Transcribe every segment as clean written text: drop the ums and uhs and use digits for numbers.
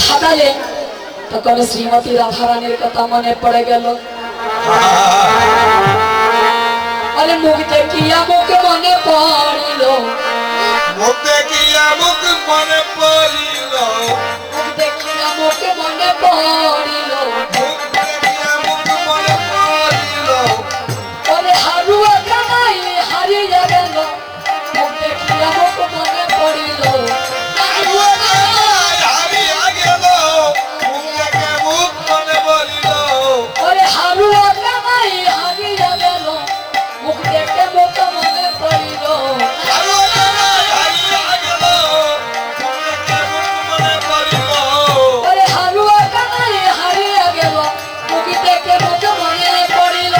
সাজালেন তখন শ্রীমতী রাধারানীর কথা মনে পড়ে গেল। আরে মুখ দেখিয়া মুখ মনে পড়িল, মুখ দেখিয়া মুখ মনে পড়িল, মুখ দেখিয়া মুখ মনে পড়িল, মুখ দেখিয়া মুখ মনে পড়িল। ওরে হারুয়া কানাই হারিয়ে গেল, মুখ দেখিয়া মুখ মনে পড়িল। হারুয়া কানাই হারিয়া গেল, মুখ দেখে মুখ মনে পড়িল। ওরে হারুয়া কানাই হারিয়ে গেল, মুখ দেখে মুখ মনে পড়িল। হারুয়া কানাই হারিয়া গেল, মুখ দেখে মুখ মনে পড়িল। ওরে হারুয়া কানাই হারিয়ে গেল, মুখ দেখে মুখ মনে পড়িল।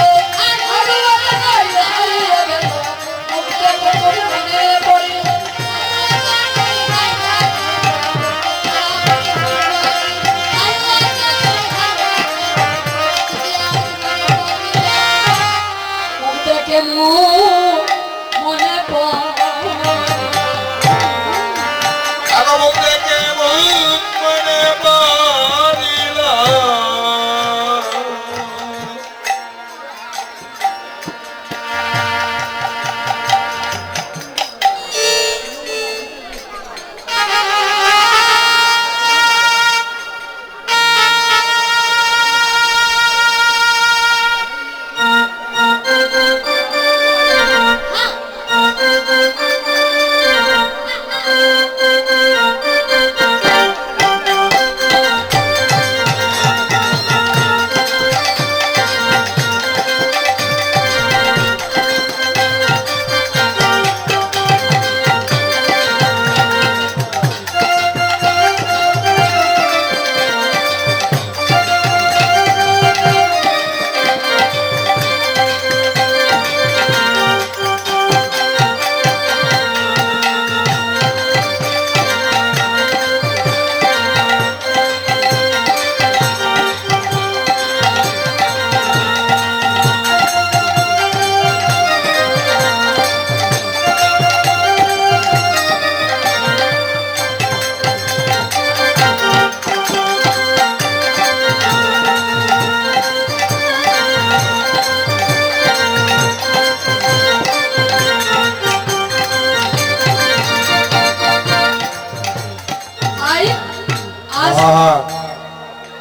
হারুয়া কানাই হারিয়ে গেল, মুখ দেখে মুখ মনে পড়িল। মুখ দেখে মুখ মনে পড়িল। আরো মুখ দেখে মুখ মনে পড়িল।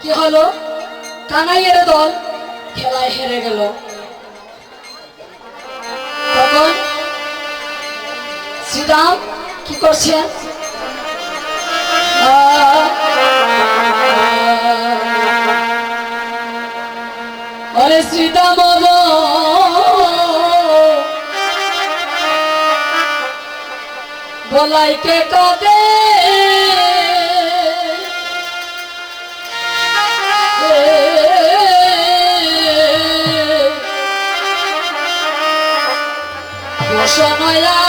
কি হলো? কানাইয়ের দল খেলায় হেরে গেল। তখন শ্রীরাম কি করছেন? আরে শ্রীরাম বলাইকে কাঁদে সময়া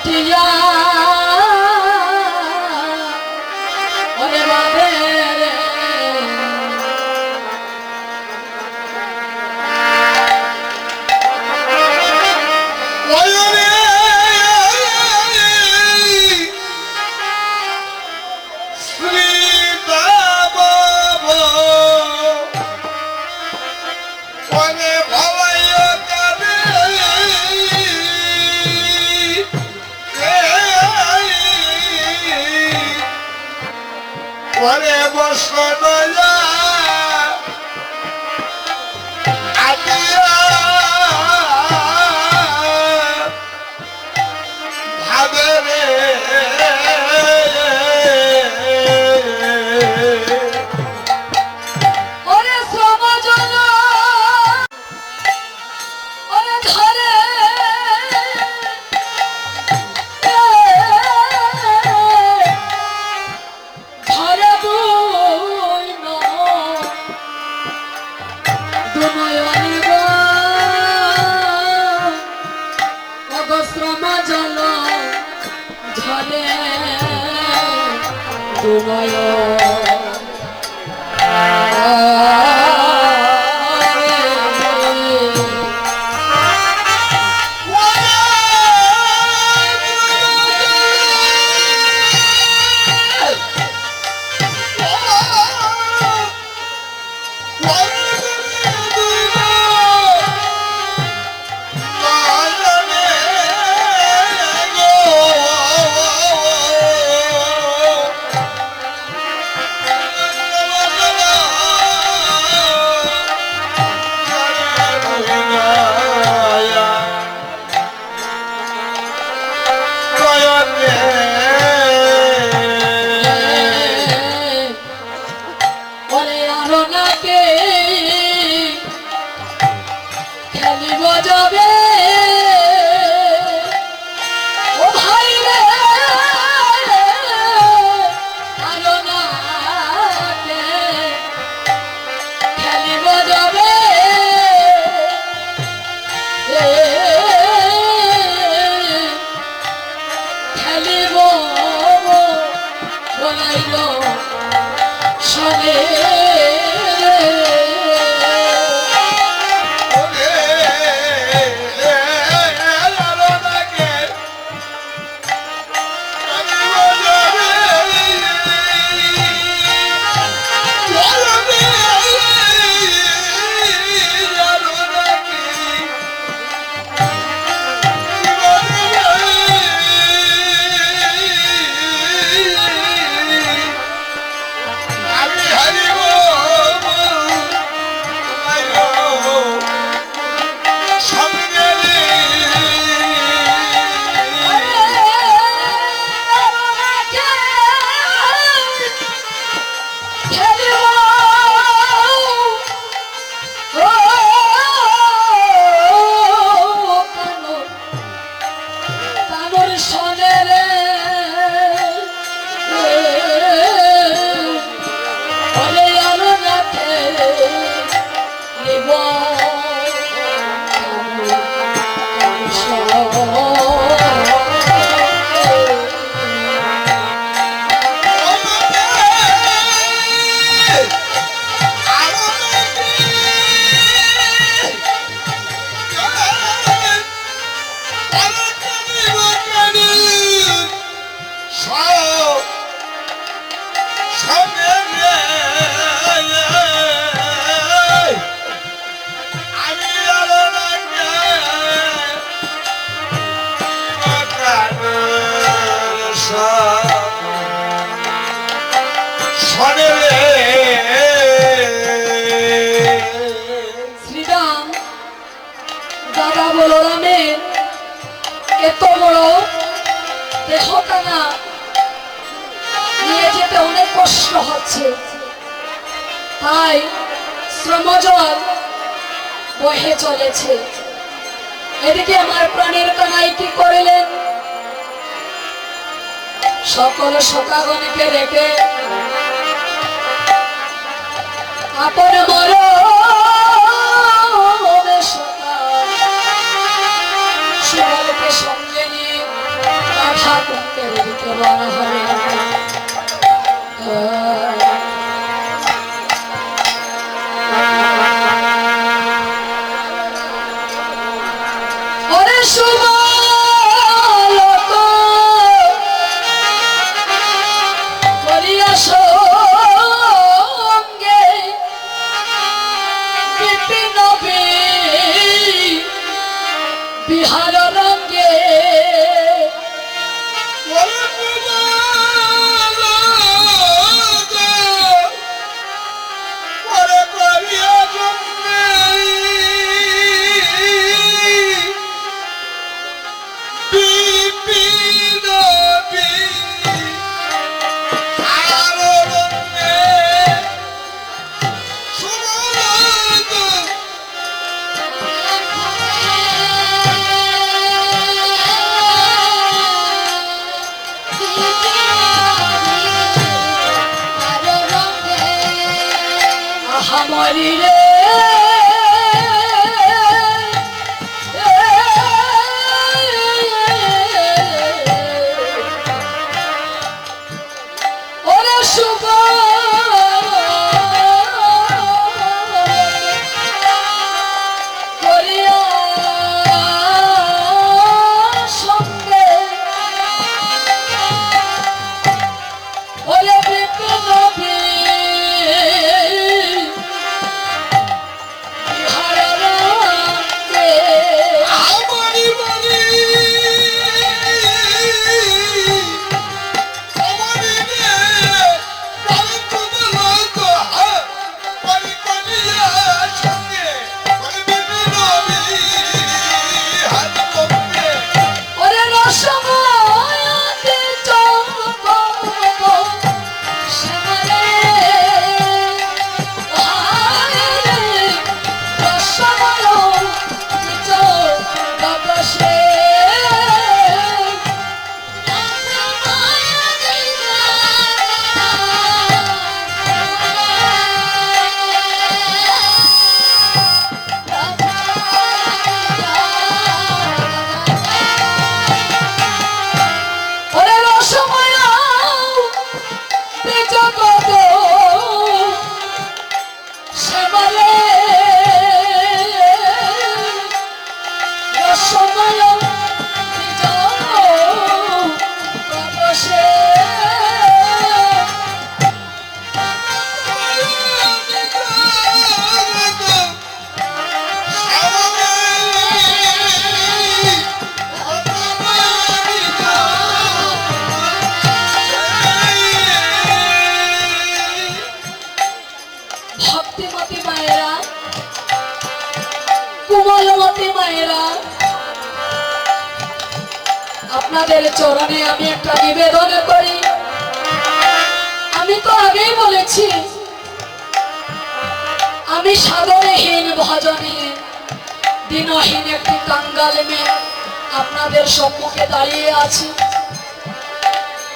টিয়া ওরে বাবে রে ওরে শ্রীরাম ওরে ভালাইয়া ওরে বসনয়া আদিয়া ভাবে রে ওরে সমাজন ওরে ধরে ধরে বুইন দুনয়নি গো অগশ্রম জল ঝরে দুনয় বলাইল শোনে শ্রীরাম দাদা বলরামের এত বড় দেহটানা নিয়ে যেতে অনেক কষ্ট হচ্ছে, তাই শ্রমজল বহে চলেছে। এদিকে আমার প্রাণের কানাই কি করিলেন, সকল সখাগণকে রেখে আপন মর সুবলকে সঙ্গে নিয়ে কাঠা কুণ্ডের দিকে রওনা হলেন। ওরে সুবলক করিয়া সঙ্গে বিপিন বিহার রঙ্গে মরি রে ওরে শুভ করিয়া সঙ্গে ওরে বিপিন যুবতী মায়েরা, আপনাদের চরণে আমি একটা নিবেদন করি। আমি তো আগেই বলেছি আমি সাধনহীন ভজনহীন দিনহীন একটি কাঙ্গাল মেয়ে আপনাদের সম্মুখে দাঁড়িয়ে আছি।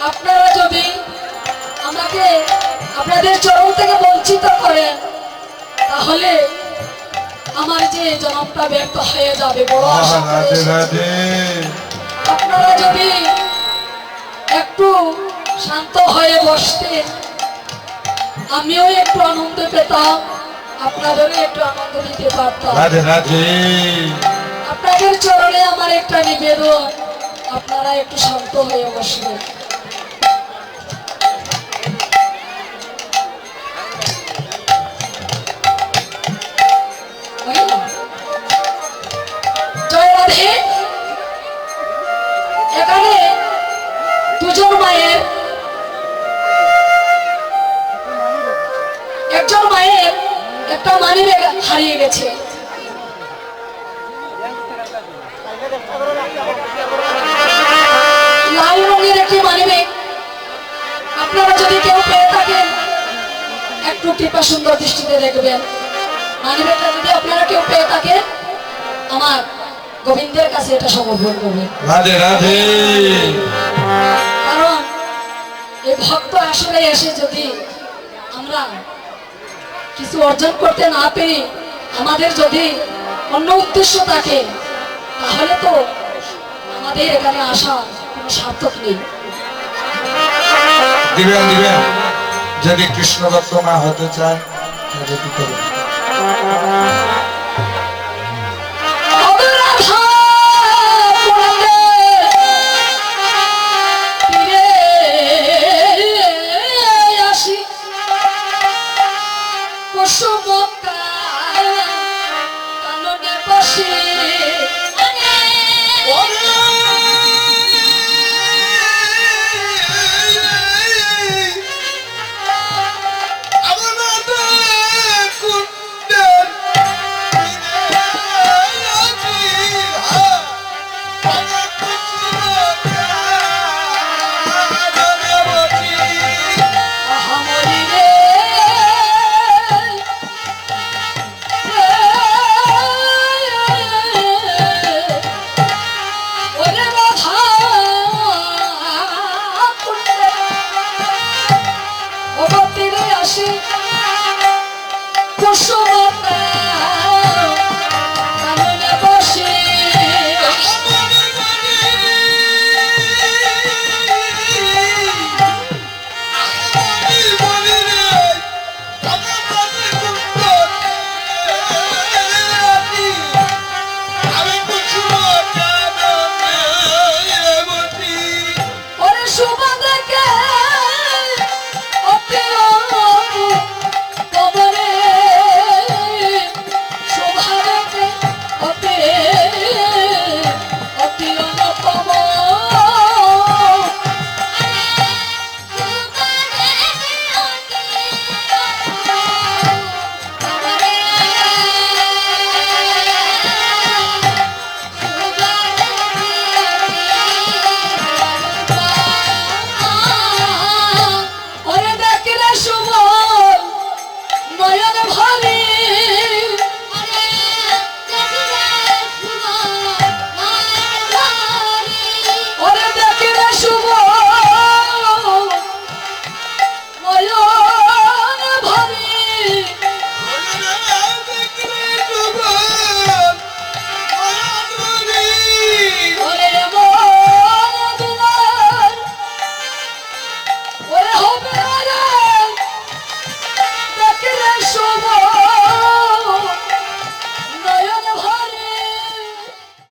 আপনারা যদি আমাকে আপনাদের চরণ থেকে বঞ্চিত করেন তাহলে আমার যে জনমটা ব্যর্থ হয়ে যাবে। বড় আশা করে রাধে এসেছি। রাধে আপনারা যদি একটু শান্ত হয়ে বসতেন আমিও একটু আনন্দ পেতাম, আপনাদেরও একটু আনন্দ দিতে পারতাম। রাধে রাধে আপনাদের চরণে আমার একটা নিবেদন, আপনারা একটু শান্ত হয়ে বসবেন। জয় রাধে। এখানে দুজন মায়ের, একজন মায়ের একটা মানিব্যাগ হারিয়ে গেছে। লাল রঙের একটি মানিব্যাগ, আপনারা যদি কেউ পেয়ে থাকেন একটু কৃপা সুন্দর দৃষ্টিতে দেখবেন। মানিব্যাগটা যদি আপনারা কেউ পেয়ে থাকেন আমার গোবিন্দের কাছে এটা সমর্পণ করবেন। রাধে রাধে কারণ এই ভক্ত আসলে এসে যদি আমরা কিছু অর্জন করতে না পেরে আমাদের যদি অন্য উদ্দেশ্য থাকে তাহলে তো আমাদের এখানে আসা কোনো সার্থক নেই। দিবেন দিবেন যদি কৃষ্ণ ভক্ত না হতে চায় তাহলে কি করবেন?